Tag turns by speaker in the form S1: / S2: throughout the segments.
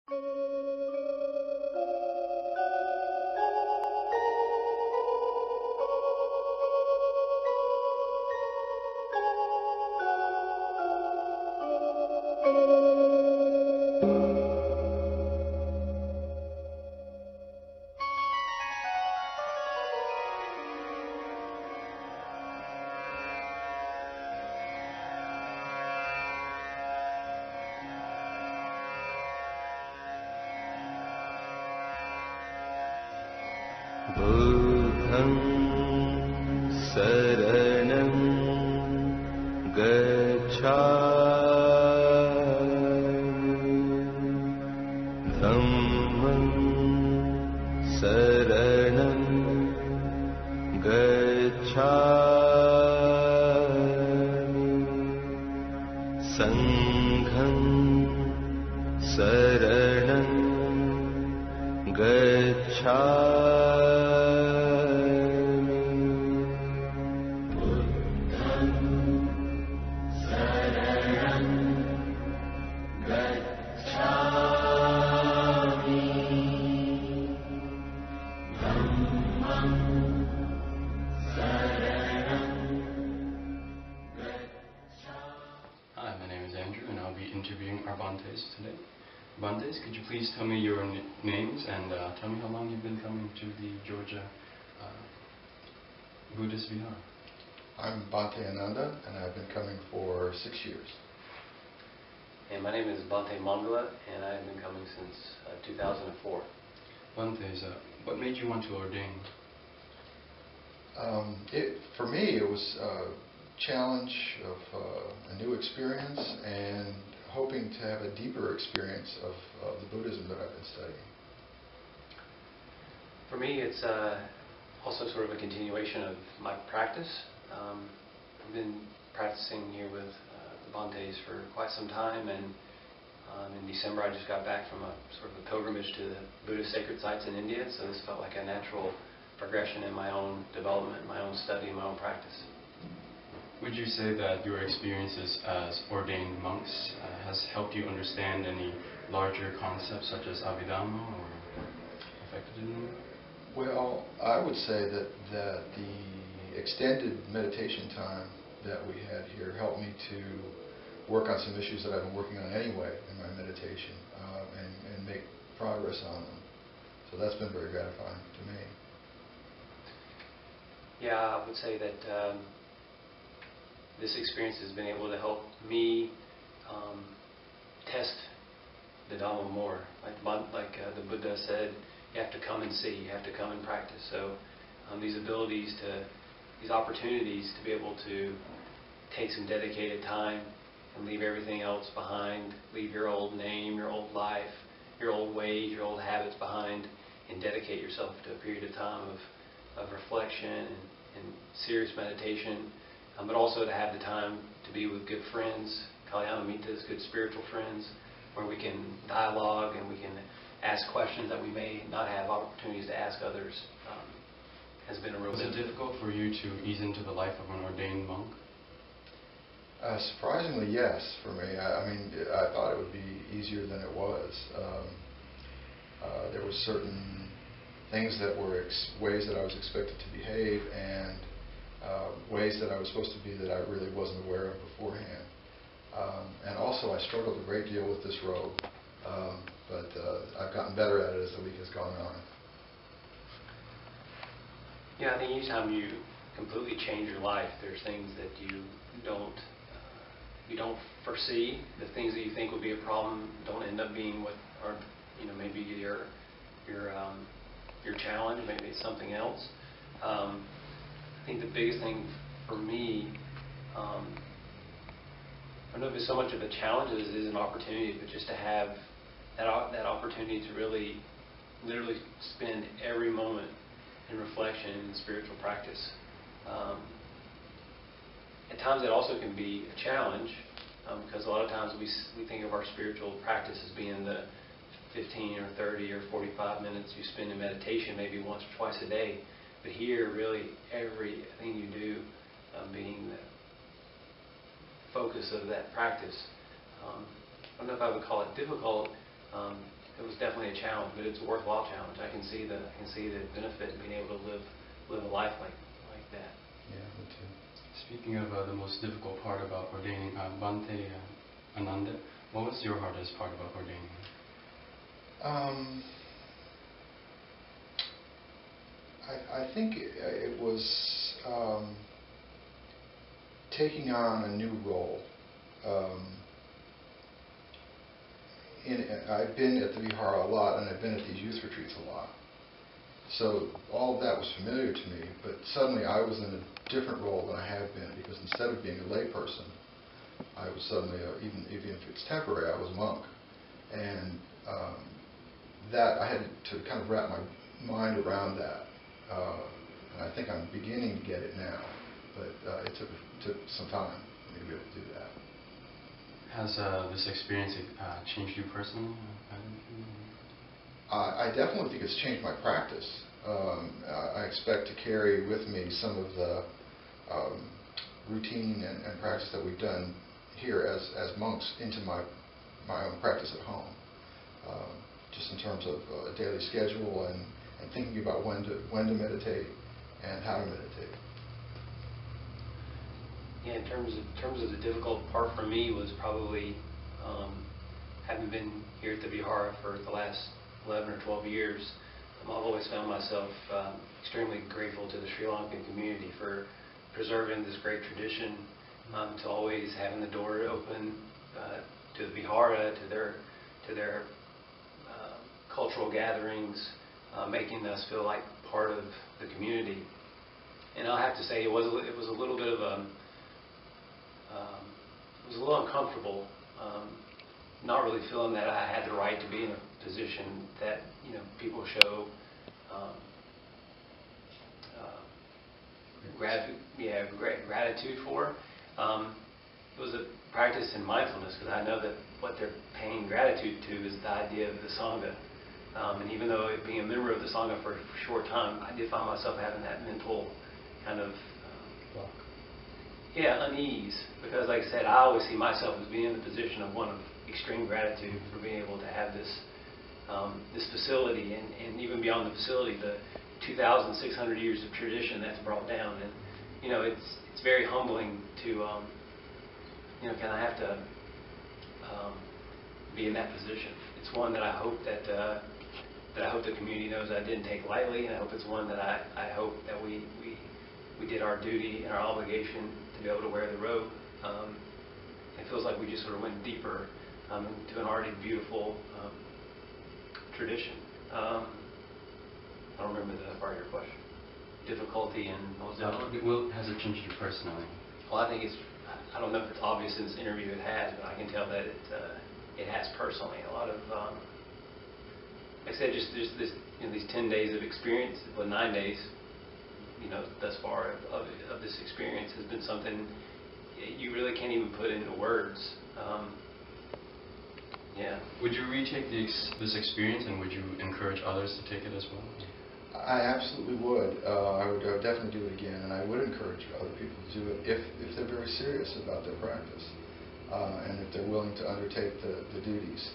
S1: Buddham saranam gacchami dhammam saranam gacchami sangham saranam gacchami
S2: interviewing our Bhantes today. Bhantes, could you please tell me your names and tell me how long you've been coming to the Georgia Buddhist Vihara?
S3: I'm Bhante Ananda, and I've been coming for 6 years.
S4: And my name is Bhante Mangala, and I've been coming since 2004.
S2: Bhantes, what made you want to ordain?
S3: For me, it was a challenge of a new experience and hoping to have a deeper experience of the Buddhism that I've been studying.
S4: For me, it's also sort of a continuation of my practice. I've been practicing here with the Bhantes for quite some time, and in December I just got back from a sort of a pilgrimage to the Buddhist sacred sites in India, so this felt like a natural progression in my own development, my own study, my own practice.
S2: Would you say that your experiences as ordained monks has helped you understand any larger concepts such as Abhidhamma or affected in them?
S3: Well, I would say that the extended meditation time that we had here helped me to work on some issues that I've been working on anyway in my meditation and make progress on them. So that's been very gratifying to me.
S4: Yeah, I would say that this experience has been able to help me test the Dhamma more. Like the Buddha said, you have to come and see, you have to come and practice. So these opportunities to be able to take some dedicated time and leave everything else behind, leave your old name, your old life, your old ways, your old habits behind, and dedicate yourself to a period of time of reflection and serious meditation, but also to have the time to be with good friends, Kalyana Mittas, good spiritual friends, where we can dialogue and we can ask questions that we may not have opportunities to ask others. Has been a real.
S2: Was it difficult for you to ease into the life of an ordained monk?
S3: Surprisingly, yes, for me. I mean, I thought it would be easier than it was. There were certain things that were ways that I was expected to behave and ways that I was supposed to be that I really wasn't aware of beforehand. And also, I struggled a great deal with this robe, but I've gotten better at it as the week has gone on.
S4: Yeah, I think anytime you completely change your life, there's things that you don't foresee. The things that you think would be a problem don't end up being what are, maybe your challenge. Maybe it's something else. I think the biggest thing for me, I don't know if it's so much of a challenge as it is an opportunity, but just to have that opportunity to really, literally spend every moment in reflection and spiritual practice. At times it also can be a challenge because a lot of times we think of our spiritual practice as being the 15 or 30 or 45 minutes you spend in meditation maybe once or twice a day. But here, really, everything you do being the focus of that practice. I don't know if I would call it difficult. was definitely a challenge, but it's a worthwhile challenge. I can see the benefit in being able to live a life like that.
S3: Yeah, me too.
S2: Speaking of the most difficult part about ordaining, Bhante Ananda, what was your hardest part about ordaining?
S3: I think it was taking on a new role. I've been at the Vihara a lot, and I've been at these youth retreats a lot. So all of that was familiar to me, but suddenly I was in a different role than I have been, because instead of being a layperson, I was suddenly, even if it's temporary, I was a monk. And that, I had to kind of wrap my mind around that. And I think I'm beginning to get it now, but it took some time for me to be able to do that.
S2: Has this experience changed you personally?
S3: I definitely think it's changed my practice. I expect to carry with me some of the routine and practice that we've done here as monks into my own practice at home. Just in terms of a daily schedule and thinking about when to meditate and how to meditate.
S4: Yeah, in terms of the difficult part for me was probably having been here at the Vihara for the last 11 or 12 years. I've always found myself extremely grateful to the Sri Lankan community for preserving this great tradition, to always having the door open to the Vihara, to their cultural gatherings, making us feel like part of the community. And I'll have to say it was a little bit of it was a little uncomfortable, not really feeling that I had the right to be in a position that people show gratitude for. It was a practice in mindfulness, because I know that what they're paying gratitude to is the idea of the Sangha. And even though being a member of the Sangha for a short time, I did find myself having that mental kind of unease, because like I said, I always see myself as being in the position of one of extreme gratitude for being able to have this facility, and even beyond the facility, the 2,600 years of tradition that's brought down. And it's very humbling to kind of have to be in that position. It's one that I hope that I hope the community knows I didn't take lightly, and I hope it's one that I hope that we did our duty and our obligation to be able to wear the robe. It feels like we just sort of went deeper into an already beautiful tradition. I don't remember the part of your question. Difficulty and what was that?
S2: Well, has it changed you personally?
S4: Well, I think I don't know if it's obvious in this interview it has, but I can tell that it has personally. A lot of, like I said, just this, these 10 days of experience, well, 9 days, thus far of this experience has been something you really can't even put into words. Yeah.
S2: Would you retake this experience, and would you encourage others to take it as well?
S3: I absolutely would. I would definitely do it again, and I would encourage other people to do it if they're very serious about their practice, and if they're willing to undertake the duties.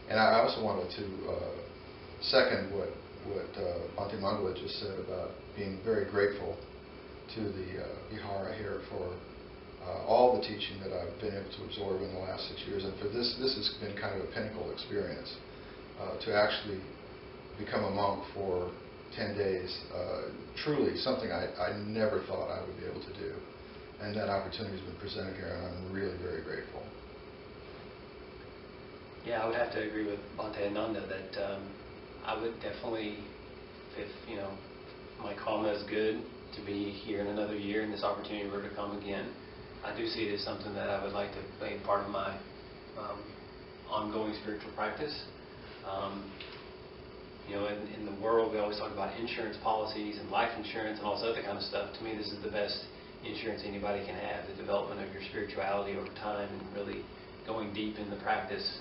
S3: And I also wanted to second what Bhante Mangala just said about being very grateful to the Vihara here for all the teaching that I've been able to absorb in the last 6 years. And for this has been kind of a pinnacle experience, to actually become a monk for 10 days. Truly something I never thought I would be able to do. And that opportunity has been presented here, and I'm really very grateful.
S4: Yeah, I would have to agree with Bhante Ananda that I would definitely, if my karma is good, to be here in another year and this opportunity were to come again, I do see it as something that I would like to make part of my ongoing spiritual practice. In the world, we always talk about insurance policies and life insurance and all this other kind of stuff. To me, this is the best insurance anybody can have, the development of your spirituality over time and really going deep in the practice.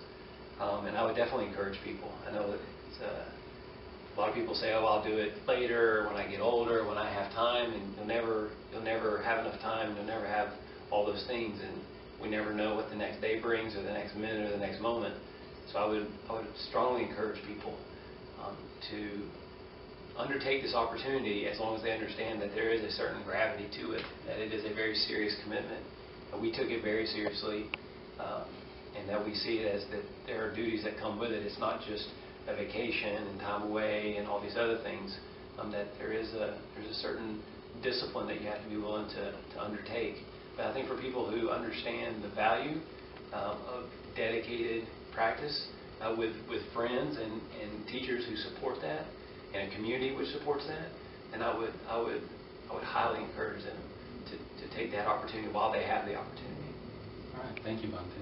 S4: And I would definitely encourage people. I know that a lot of people say, "Oh, I'll do it later, when I get older, when I have time," and you'll never have enough time. You'll never have all those things, and we never know what the next day brings, or the next minute, or the next moment. So I would strongly encourage people to undertake this opportunity as long as they understand that there is a certain gravity to it, that it is a very serious commitment. We took it very seriously, and that we see it as that there are duties that come with it. It's not just a vacation and time away and all these other things. That there's a certain discipline that you have to be willing to undertake. But I think for people who understand the value of dedicated practice with friends and teachers who support that, and a community which supports that, then I would highly encourage them to take that opportunity while they have the opportunity.
S2: All right. Thank you, Bhante.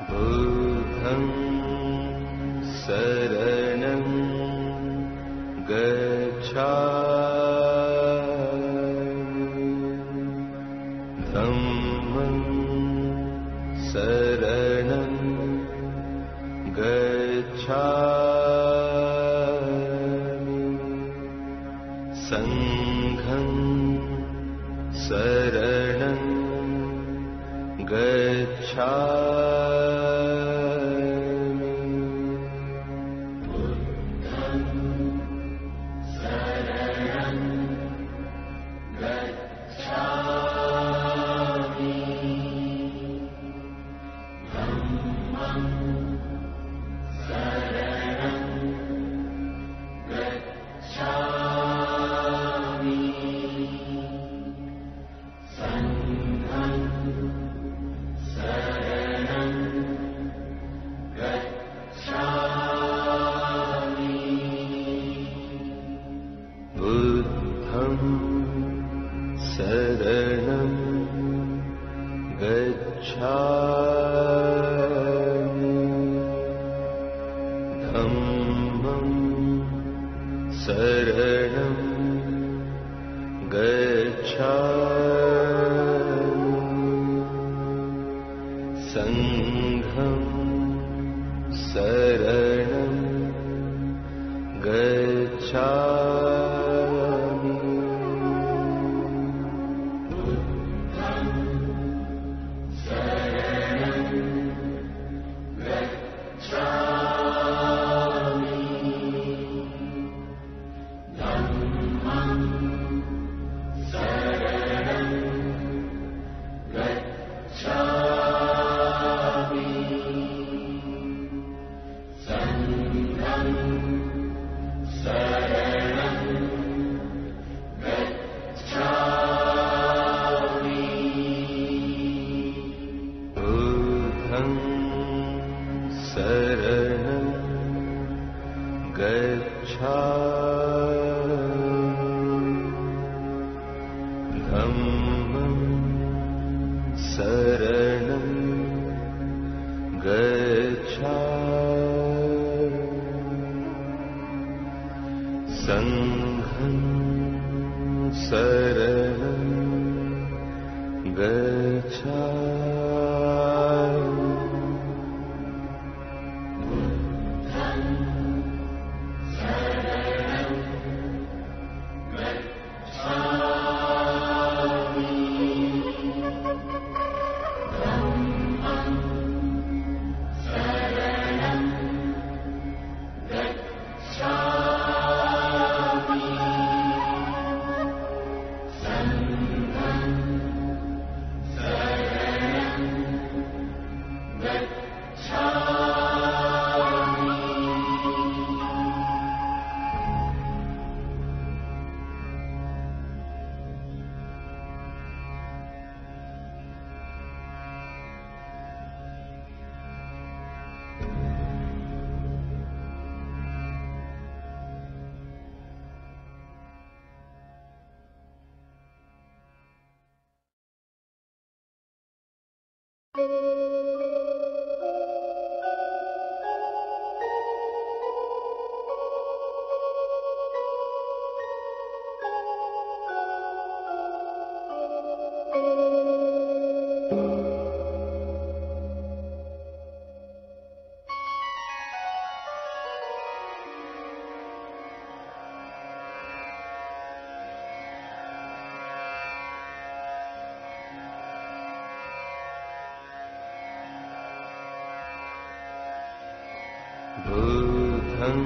S1: Buddham saranam gacchami, dhammam saranam gacchami, sangham saranam gacchami. Saranam gacchami, dhammam saranam gacchami, sangham saranam gacchami. Saranam gacchami, dhammam saranam gacchami, sangham saranam gacchami.
S5: Saranam
S1: Buddham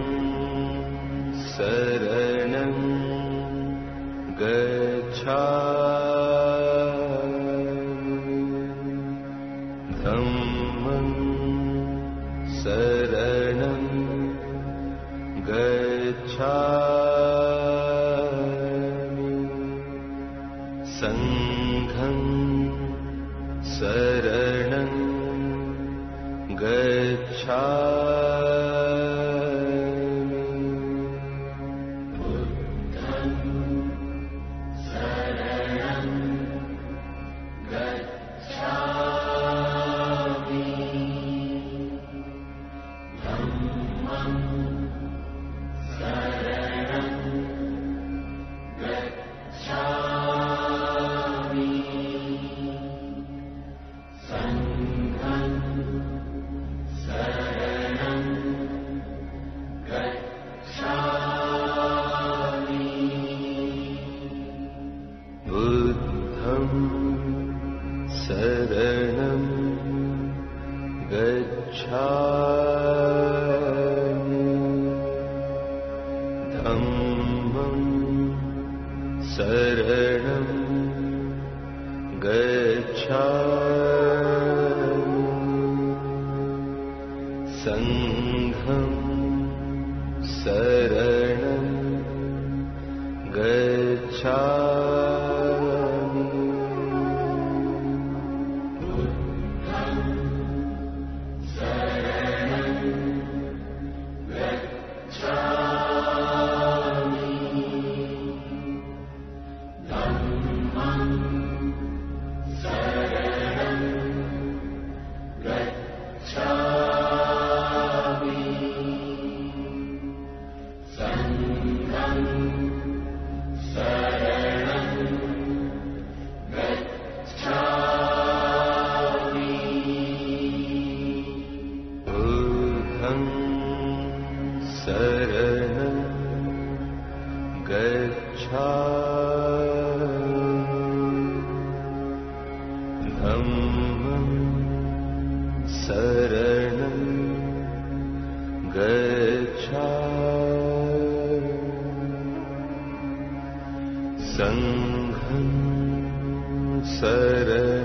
S1: saranam gacchami dhammam saranam gacchami sangham saranam gacchami saranam gacchami dhammam saranam gacchami sangham saranam gacchami saranam gacchami dhammam saranam gacchami sangham saranam